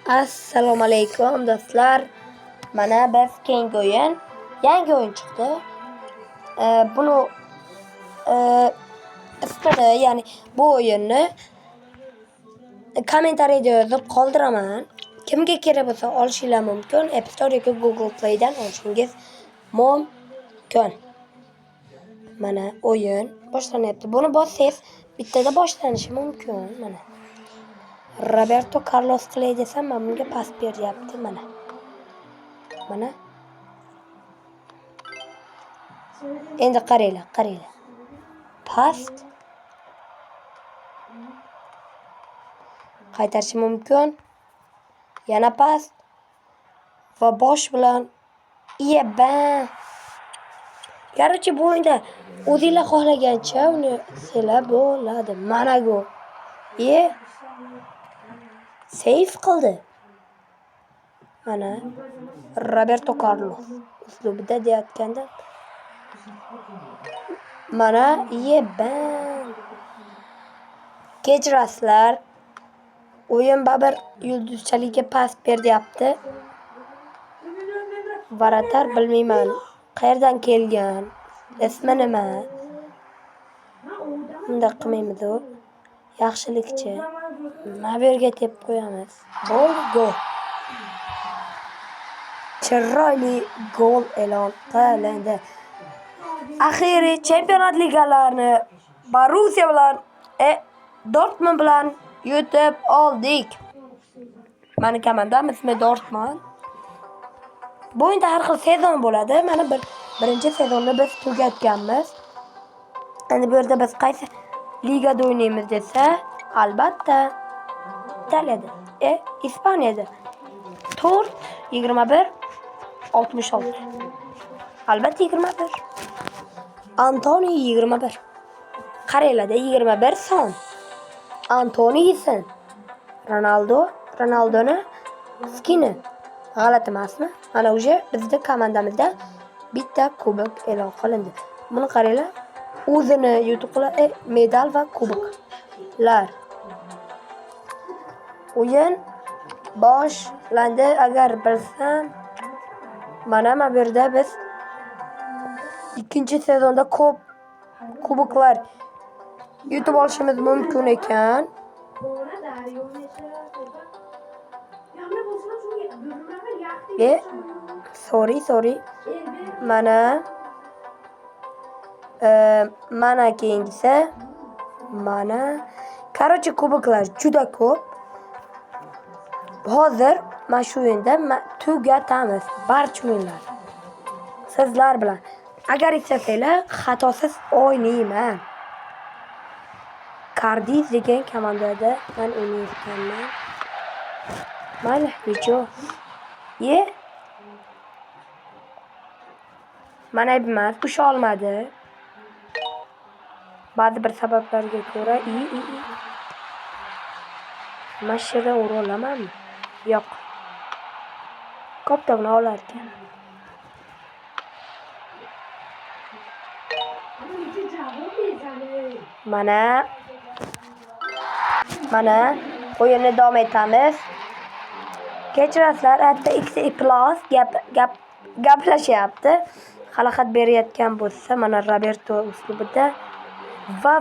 Assalomu alaykum do'stlar. Mana biz keyingi o'yin, yangi o'yin chiqdi. Buni ismini, ya'ni bu o'yinni kommentariyada yozib qoldiraman. Kimga kerak bo'lsa olishingiz mumkin. App Store yoki Google Play dan olishingiz mumkin. Mana o'yin boshlanyapti. Buni bossangiz bittada boshlanishi mumkin. Mana Roberto Carlos qilay desam, men bunga pas beryapti mana. Mana. Endi qaranglar. Past. Qaytarish mumkin. Yana past. Va bosh bilan yeba. Короче, bu o'yinda o'zingizlar xohlagancha uni qilsanglar bo'ladi. Mana go. Save qildi. Mana Roberto Carlos uslubida deyotganda. Mana yeba. Kechirasizlar. O'yin babir yulduzchalikka pas beryapti. Varatar bilmayman. Qayerdan kelgan? Ismi nima? Unda qilmaymiz u. Yaxshilikchi. Mana bu yerga tepib qo'yamiz. Gol. Chiroyli gol e'lon qilindi. Axiriy Chempionat Ligalarini Borussia bilan Dortmund bilan yutib oldik. Meni komandam ismi Dortmund. Bu o'yinda har xil sezon bo'ladi. Mana birinchi sezonni biz tugatganmiz. Endi bu yerda biz qaysi ligada o'ynaymiz desa, albatta Italiyada, Ispaniyada. Tur 21-66. Albatta 21. Antoni 21. Qaranglarda 21 son. Antoni yesin. Ronaldoni skini. G'alati emasmi? Mana o'sha bizning komandamizda bitta kubok e'lon qilindi. Buni qaranglar. O'zini yutuqlar, medal va kuboklar. O'yin boshlandi. Agar bilsam, mana bu yerda biz ikkinchi sezonda ko'p kuboklar yutib olishimiz mumkin ekan. Sorry. Mana keyingisi. Mana. Короче, kuboklar juda ko'p. Hozir mana shu o'yinda tugatamiz barcha o'yinlar. Sizlar bilan. Agar istasanglar, xatosiz o'ynayman. Cardiff degan komandada men o'ynayotganman. Mayli, nechun? Mana emas, usha olmadi. Ba'zi bir sabablarga ko'ra mashina ura olamanmi? Yo'q. Koptog'ni olar ekan. Mana o'yinni davom etamiz. Kechirasizlar, hatto X+ gaplashyapti. Xalaqat berayotgan bo'lsa, mana Roberto uslubida va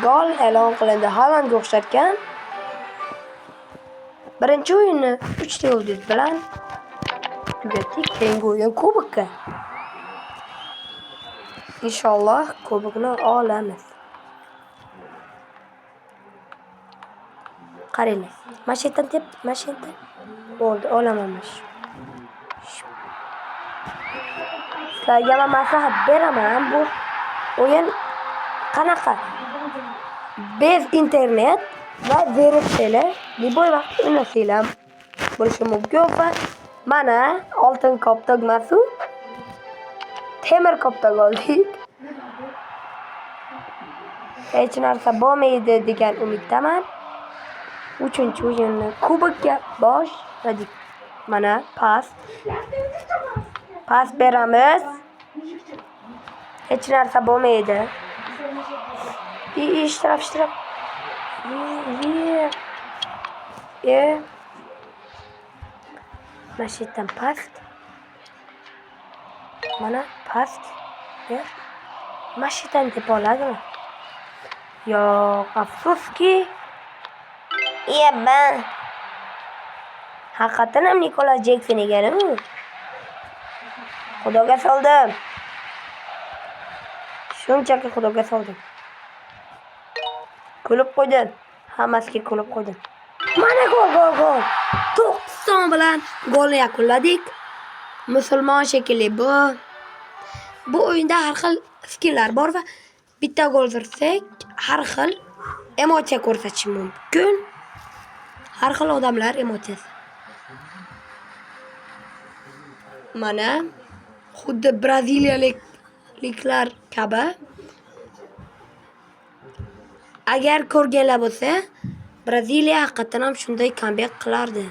gol e'lon qilindi. Haalandga o'xshatgan. Birinchi o'yinni 3 ta yulduz bilan tugatdik. Keyingi o'yin kubokka. Inshaalloh kubokni olamiz. Qaranglar. Mashina bo'ldi, olamanmish. Sizlarga men maslahat beraman. Bu o'yin qanaqa? Bez internet va zerikchilar liboy vaqt o'ynasanglar bo'lishi mumkin. Va mana oltin koptok masu temir koptok oldik. Hech narsa bo'lmaydi degan umiddaman. 3-o'yinni kubokka boshladik. Mana pas beramiz. Hech narsa bo'lmaydi. İyi iştiraf. Mana shu yerdan past. Mana past. Mana shu yerdan tepa oladimi? Yo'q, afsuski. Ben haqiqatan ham Nikolas Jekson ekanu. Xudoga soldim. Shunchaki xudoga soldim. Kulib qo'ydim. Hammasiga kulib qo'ydim. Mana gol. 90 bilan golni yakunladik. Musulmon shekilli bu. Bu o'yinda har xil skilllar bor va bitta gol ursak, har xil emotsiya ko'rsatish mumkin. Har xil odamlar emotsiyasi. Mana xuddi braziliyaliklar kabi. Agar ko'rganlar bo'lsa, Braziliya haqiqatan ham shunday comeback qilardi.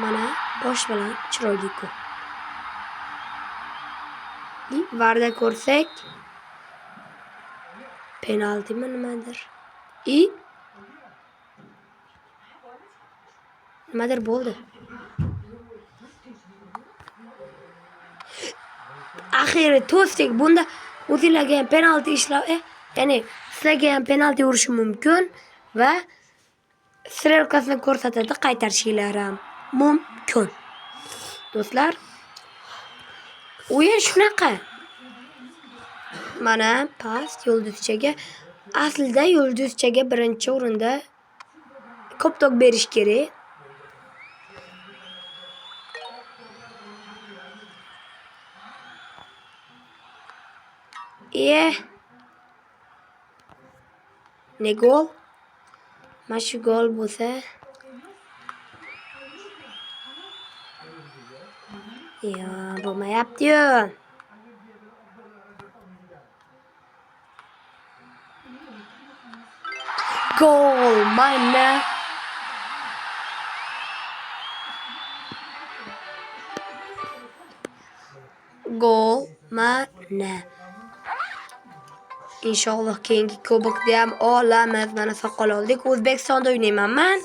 Mana bosh bilan chiroyli-ku. Varda ko'rsak, penaltimi nimadir? Nimadir bo'ldi. Axiri to'sdik. Bunda o'zingizlarga ham penalti ya'ni sizlarga ham penalti urishi mumkin va strelkasini ko'rsatadi, qaytarishingiz ham mumkin. Do'stlar, o'yin shunaqa. Mana past yulduzchaga. Aslida yulduzchaga birinchi o'rinda ko'p to'p berish kerak. Ne gol? Mana shu gol bo'lsa, bo'lmayapti-yu. Gol mana. Gol mana. Inshaalloh keyingi kubokda ham olamiz. Mana soqol oldik. O'zbekistonda o'ynayman men.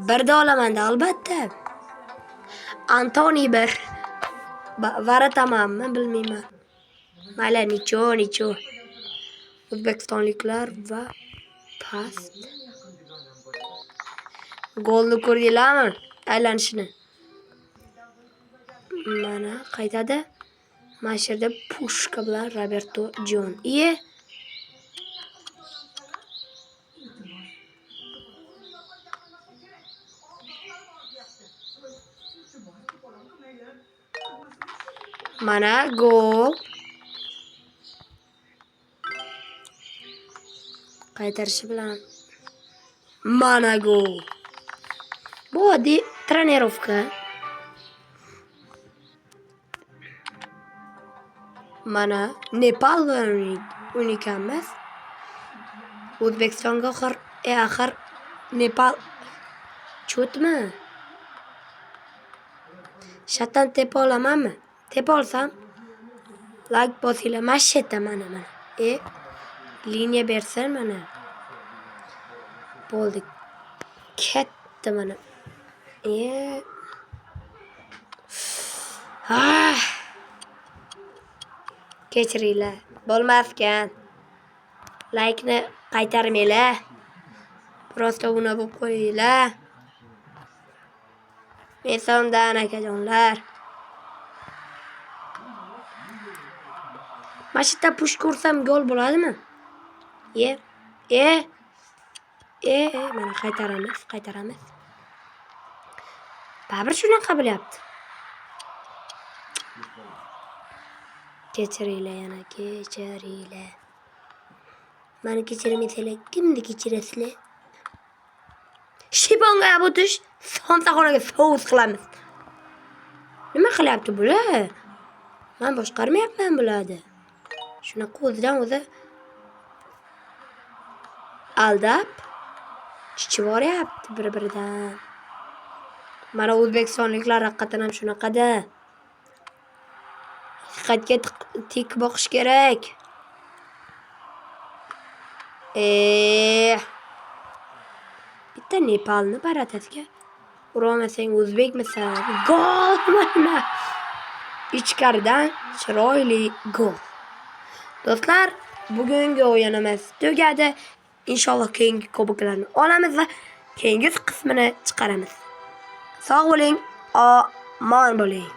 Birda olaman-da albatta. Antoni bir. Varatamanmi bilmayman. Mayli, nicho. O'zbekistonliklar va past. Golni ko'rdinglarmi? Aylanishini. Mana qaytadi. Mana shu yerda pushka bilan Roberto Jon. Mana gol. Qaytarishi bilan mana gol. Bu oddiy trenirovka. Mana Nepal o'ynayapmiz. O'zbekistonga axir Nepal cho'tmi? Shatan tepa olamanmi? Tepa olsam like bosinglar. Masheta mana. Liniya bersin mana. Bo'ldi. Katta mana. Kechiringlar. Bo'lmaskan. Like-ni qaytarmanglar. Prosta buni bo'lib qo'yinglar. Mesomdan akajonlar. Mashita push ko'rsam gol bo'ladimi? Mana qaytaramiz. Baribir shunaqa bo'lyapti. Kechiringlar yana, kechiringlar. Meni kechirmaysanglar, kimni kechirasizlar? Shibonga o'tish, somsaxonaga sous qilamiz. Nima qilyapti bular? Men boshqarmayapman bularni. Shunaqa o'zidan o'zi aldab chichivoryapti bir-biridan. Mana o'zbekistonliklar haqiqatan ham shunaqada. Haqiqatga tik boqish kerak. Bitta Nepalni baratasiga uramasang o'zbekmisan? Gol mana. Ichkaridan chiroyli gol. Do'stlar, bugungi o'yinimiz tugadi. Inshaalloh keyingi kuboklarni olamiz va keyingi qismini chiqaramiz. Sog' bo'ling, omon bo'ling.